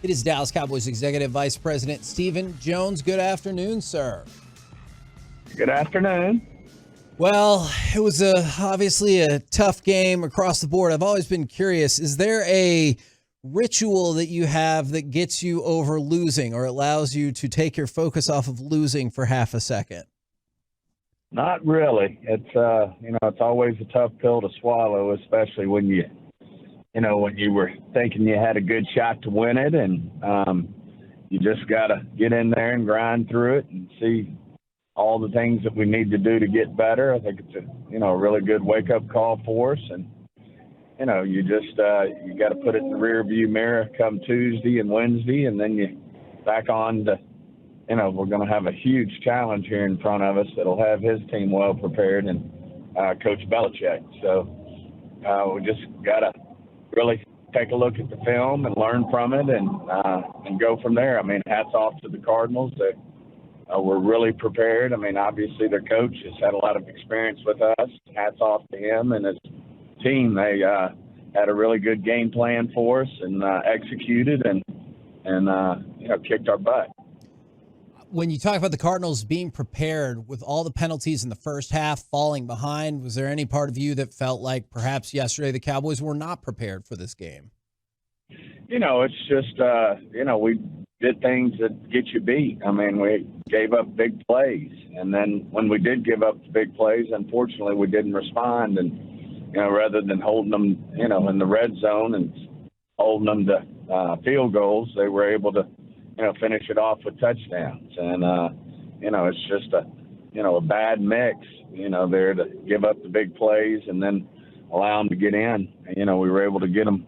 It is Dallas Cowboys Executive Vice President Stephen Jones. Good afternoon, sir. Good afternoon. Well, it was obviously a tough game across the board. I've always been curious, is there a ritual that you have that gets you over losing or allows you to take your focus off of losing for half a second? Not really. It's it's always a tough pill to swallow, especially when you were thinking you had a good shot to win it, and you just got to get in there and grind through it and see all the things that we need to do to get better. I think it's a really good wake up call for us, and you just you got to put it in the rear view mirror come Tuesday and Wednesday, and then you back on to we're going to have a huge challenge here in front of us that'll have his team well prepared, and Coach Belichick. So we just got to really take a look at the film and learn from it, and go from there. I mean, hats off to the Cardinals. They were really prepared. I mean, obviously their coach has had a lot of experience with us. Hats off to him and his team. They had a really good game plan for us and executed and kicked our butt. When you talk about the Cardinals being prepared with all the penalties in the first half, falling behind, was there any part of you that felt like perhaps yesterday the Cowboys were not prepared for this game? It's just, we did things that get you beat. I mean, we gave up big plays. And then when we did give up the big plays, unfortunately, we didn't respond. And, rather than holding them, in the red zone and holding them to field goals, they were able to, finish it off with touchdowns. And, it's just a bad mix, there to give up the big plays and then allow them to get in. We were able to get them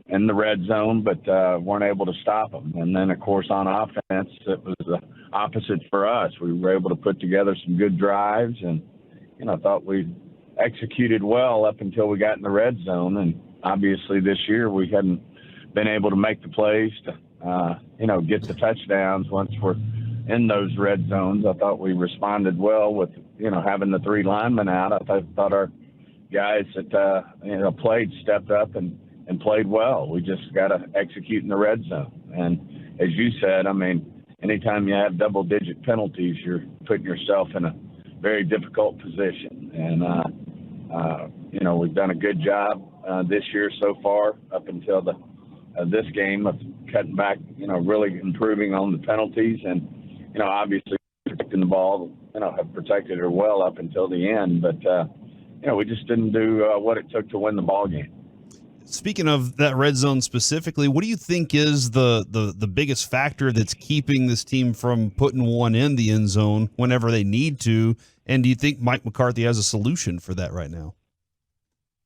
in the red zone, but weren't able to stop them. And then, of course, on offense, it was the opposite for us. We were able to put together some good drives and, thought we executed well up until we got in the red zone. And obviously this year we hadn't been able to make the plays to, get the touchdowns once we're in those red zones. I thought we responded well with, having the three linemen out. I thought our guys that, played stepped up and played well. We just got to execute in the red zone. And as you said, I mean, anytime you have double-digit penalties, you're putting yourself in a very difficult position. And, we've done a good job this year so far up until this game of cutting back, really improving on the penalties. And, obviously protecting the ball, have protected her well up until the end. But, we just didn't do what it took to win the ball game. Speaking of that red zone specifically, what do you think is the biggest factor that's keeping this team from putting one in the end zone whenever they need to? And do you think Mike McCarthy has a solution for that right now?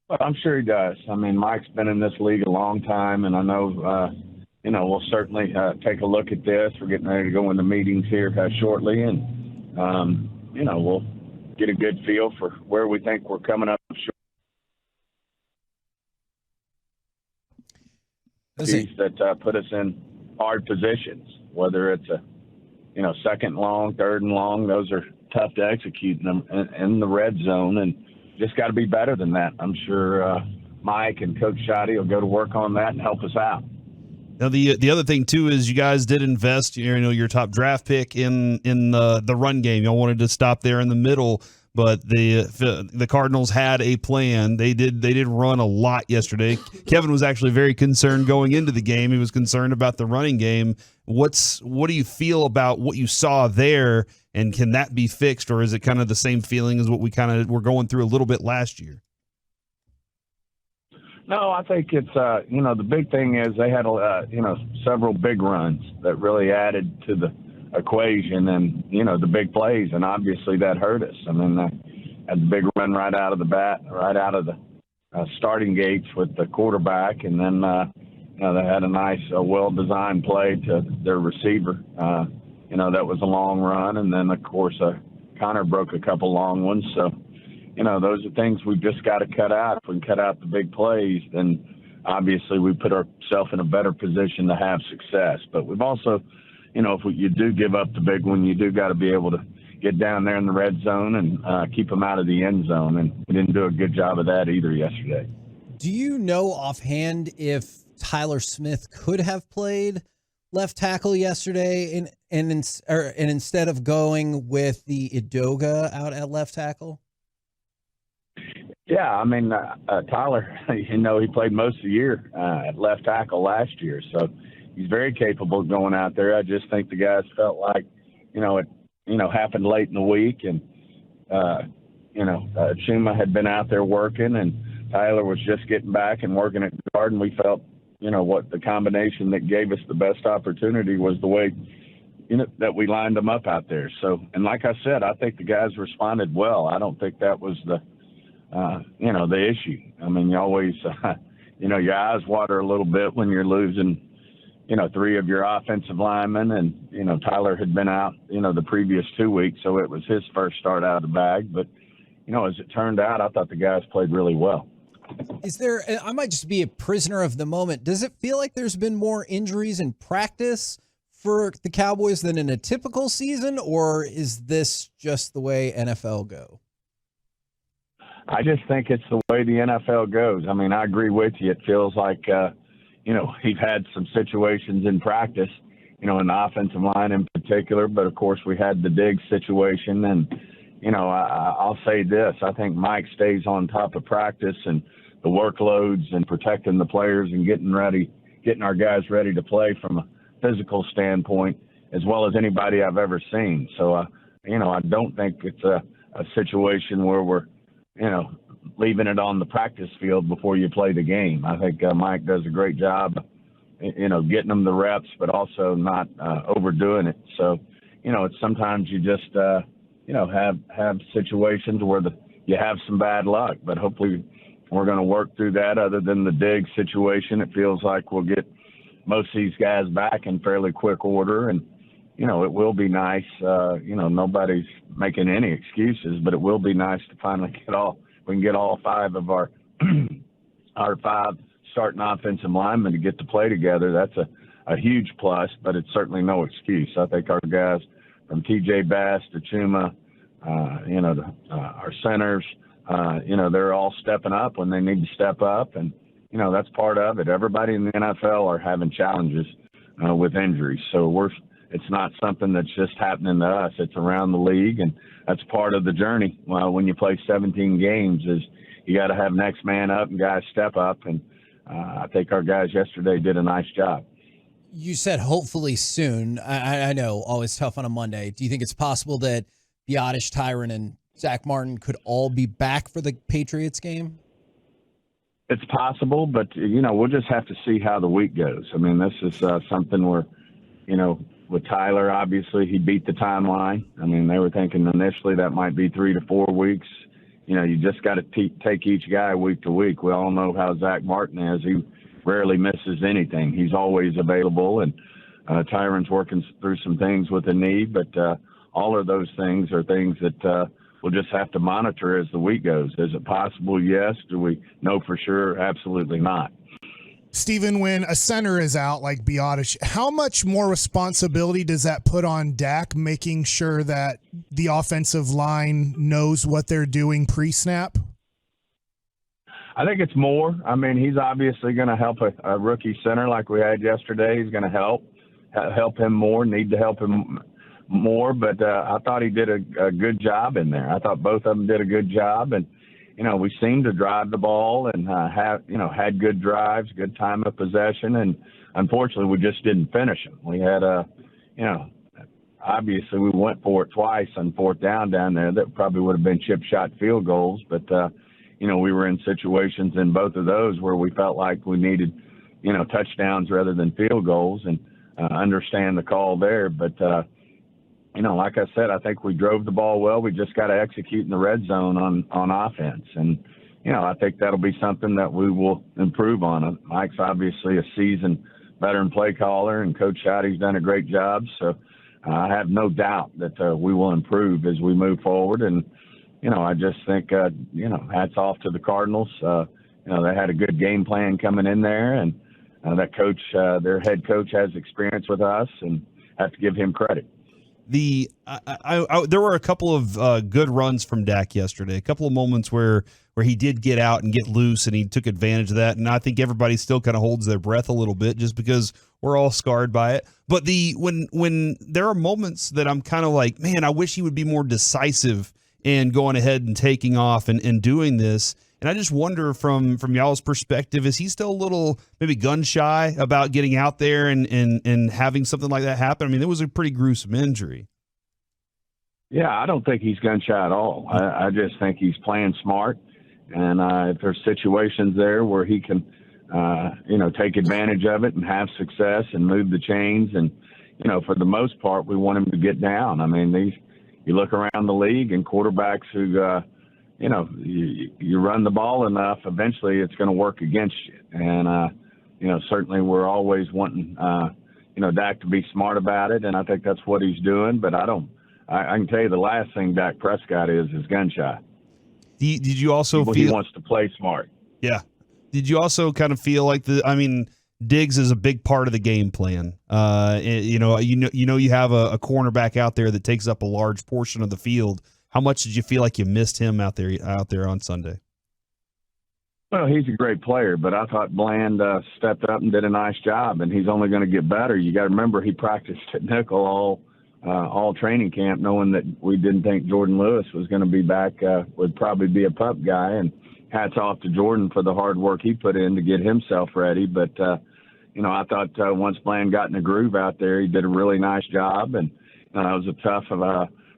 Well, I'm sure he does. I mean, Mike's been in this league a long time, and I know, we'll certainly take a look at this. We're getting ready to go into meetings here shortly, and, we'll get a good feel for where we think we're coming up short. That put us in hard positions, whether it's a, second and long, third and long. Those are tough to execute in the red zone, and just got to be better than that. I'm sure Mike and Coach Shoddy will go to work on that and help us out. Now, the other thing, too, is you guys did invest, your top draft pick in the run game. Y'all wanted to stop there in the middle, but the Cardinals had a plan. They did run a lot yesterday. Kevin was actually very concerned going into the game. He was concerned about the running game. What do you feel about what you saw there, and can that be fixed, or is it kind of the same feeling as what we kind of were going through a little bit last year? No, I think it's, the big thing is they had, several big runs that really added to the equation and, the big plays, and obviously that hurt us. I mean, they had the big run right out of the starting gates with the quarterback, and then, they had a nice, well-designed play to their receiver. That was a long run, and then, of course, Connor broke a couple long ones, so those are things we've just got to cut out. If we can cut out the big plays, then obviously we put ourselves in a better position to have success. But we've also, if you do give up the big one, you do got to be able to get down there in the red zone and keep them out of the end zone. And we didn't do a good job of that either yesterday. Do you know offhand if Tyler Smith could have played left tackle yesterday, and instead of going with the Idoga out at left tackle? Yeah, I mean, Tyler, he played most of the year at left tackle last year, so he's very capable of going out there. I just think the guys felt like, it happened late in the week, and Chuma had been out there working, and Tyler was just getting back and working at guard, and we felt, what the combination that gave us the best opportunity was the way, that we lined them up out there. So, and like I said, I think the guys responded well. I don't think that was the issue. I mean, you always, your eyes water a little bit when you're losing, 3 of your offensive linemen, and, Tyler had been out, the previous 2 weeks, so it was his first start out of the bag. But, as it turned out, I thought the guys played really well. I might just be a prisoner of the moment. Does it feel like there's been more injuries in practice for the Cowboys than in a typical season, or is this just the way NFL go? I just think it's the way the NFL goes. I mean, I agree with you. It feels like, we've had some situations in practice, in the offensive line in particular, but of course we had the Diggs situation. And, I'll say this, I think Mike stays on top of practice and the workloads and protecting the players and getting our guys ready to play from a physical standpoint as well as anybody I've ever seen. So, I don't think it's a situation where we're, leaving it on the practice field before you play the game. I think Mike does a great job, getting them the reps, but also not overdoing it. So, it's sometimes you just, have situations where you have some bad luck, but hopefully we're going to work through that. Other than the Diggs situation, it feels like we'll get most of these guys back in fairly quick order. And, it will be nice. Nobody's making any excuses, but it will be nice to finally we can get all 5 of our 5 starting offensive linemen to get to play together. That's a huge plus, but it's certainly no excuse. I think our guys from TJ Bass to Chuma, our centers, they're all stepping up when they need to step up. And, that's part of it. Everybody in the NFL are having challenges with injuries. So it's not something that's just happening to us. It's around the league, and that's part of the journey. When you play 17 games, is you got to have next man up and guys step up. And I think our guys yesterday did a nice job. You said hopefully soon. I know, always tough on a Monday. Do you think it's possible that Biotish, Tyron, and Zach Martin could all be back for the Patriots game? It's possible, but, we'll just have to see how the week goes. I mean, this is something where, with Tyler, obviously, he beat the timeline. I mean, they were thinking initially that might be 3 to 4 weeks. You just got to take each guy week to week. We all know how Zach Martin is. He rarely misses anything. He's always available, and Tyron's working through some things with the knee. But all of those things are things that we'll just have to monitor as the week goes. Is it possible? Yes. Do we know for sure? Absolutely not. Steven, when a center is out like Biotish, how much more responsibility does that put on Dak, making sure that the offensive line knows what they're doing pre-snap? I think it's more. I mean, he's obviously going to help a rookie center like we had yesterday. He's going to help him more, need to help him more. But I thought he did a good job in there. I thought both of them did a good job. And, we seemed to drive the ball and had good drives, good time of possession. And unfortunately, we just didn't finish them. We had obviously we went for it twice on 4th down there. That probably would have been chip shot field goals. But, we were in situations in both of those where we felt like we needed, touchdowns rather than field goals, and understand the call there. But, like I said, I think we drove the ball well. We just got to execute in the red zone on offense. And, I think that'll be something that we will improve on. Mike's obviously a seasoned veteran play caller, and Coach Schotty's done a great job. So I have no doubt that we will improve as we move forward. And, I just think, hats off to the Cardinals. They had a good game plan coming in there, and that coach, their head coach, has experience with us, and have to give him credit. There were a couple of good runs from Dak yesterday, a couple of moments where he did get out and get loose, and he took advantage of that. And I think everybody still kind of holds their breath a little bit just because We're all scarred by it. But when there are moments that I'm kind of like, man, I wish he would be more decisive in going ahead and taking off and doing this. And I just wonder from y'all's perspective, is he still a little maybe gun shy about getting out there and having something like that happen? I mean, it was a pretty gruesome injury. Yeah, I don't think he's gun shy at all. I just think he's playing smart. And if there's situations there where he can, take advantage of it and have success and move the chains. And, for the most part, we want him to get down. I mean, you look around the league and quarterbacks who, you run the ball enough, eventually it's going to work against you. And, certainly we're always wanting, Dak to be smart about it. And I think that's what he's doing. But I can tell you the last thing Dak Prescott is gun shy. Did you also feel he wants to play smart? Yeah. Did you also kind of feel like Diggs is a big part of the game plan? You have a cornerback out there that takes up a large portion of the field. How much did you feel like you missed him out there on Sunday? Well, he's a great player, but I thought Bland stepped up and did a nice job, and he's only going to get better. You got to remember he practiced at nickel all training camp, knowing that we didn't think Jordan Lewis was going to be back, would probably be a pup guy. And hats off to Jordan for the hard work he put in to get himself ready. But, I thought once Bland got in the groove out there, he did a really nice job. And it was a tough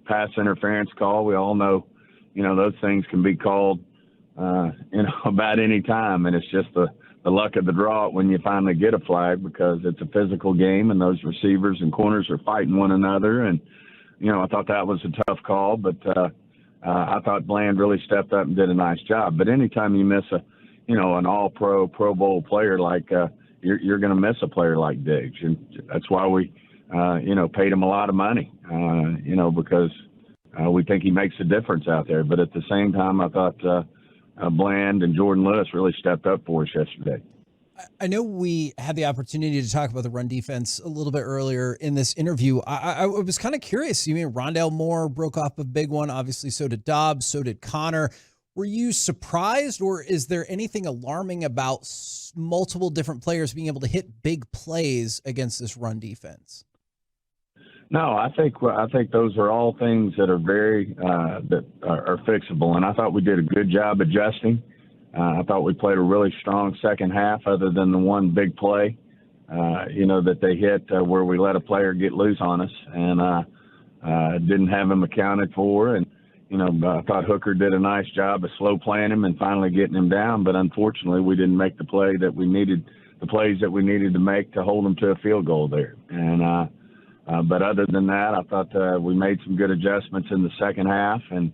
pass interference call. We all know, those things can be called, about any time. And it's just the luck of the draw when you finally get a flag, because it's a physical game and those receivers and corners are fighting one another. And, I thought that was a tough call, but I thought Bland really stepped up and did a nice job. But anytime you miss an all-pro, Pro Bowl player like you're going to miss a player like Diggs. And that's why we, paid him a lot of money, because we think he makes a difference out there. But at the same time, I thought Bland and Jordan Lewis really stepped up for us yesterday. I know we had the opportunity to talk about the run defense a little bit earlier in this interview. I was kind of curious. You mean Rondale Moore broke off a big one. Obviously, so did Dobbs, so did Connor. Were you surprised, or is there anything alarming about multiple different players being able to hit big plays against this run defense? No, I think those are all things that are very that are fixable, and I thought we did a good job adjusting. I thought we played a really strong second half, other than the one big play, that they hit where we let a player get loose on us and didn't have him accounted for. And I thought Hooker did a nice job of slow playing him and finally getting him down. But unfortunately, we didn't make the plays that we needed to make to hold them to a field goal there. And but other than that, I thought we made some good adjustments in the second half. And,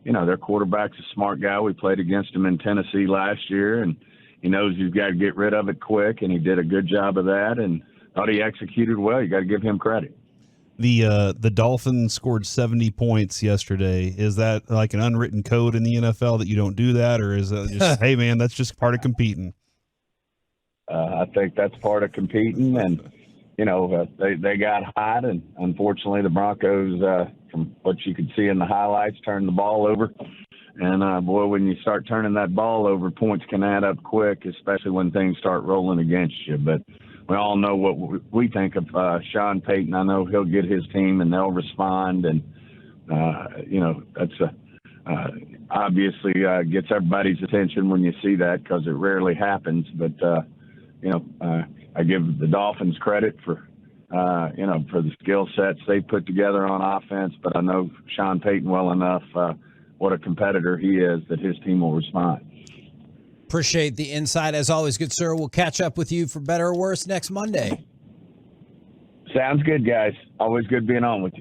their quarterback's a smart guy. We played against him in Tennessee last year, and he knows you've got to get rid of it quick, and he did a good job of that, and thought he executed well. You got to give him credit. The Dolphins scored 70 points yesterday. Is that like an unwritten code in the NFL that you don't do that, or is it just, hey, man, that's just part of competing? I think that's part of competing, and they got hot, and unfortunately the Broncos, from what you could see in the highlights, turned the ball over. And, when you start turning that ball over, points can add up quick, especially when things start rolling against you. But we all know what we think of Sean Payton. I know he'll get his team, and they'll respond. And, that's obviously gets everybody's attention when you see that, because it rarely happens. But, I give the Dolphins credit for the skill sets they put together on offense, but I know Sean Payton well enough, what a competitor he is, that his team will respond. Appreciate the insight as always, good sir. We'll catch up with you for better or worse next Monday. Sounds good, guys. Always good being on with you.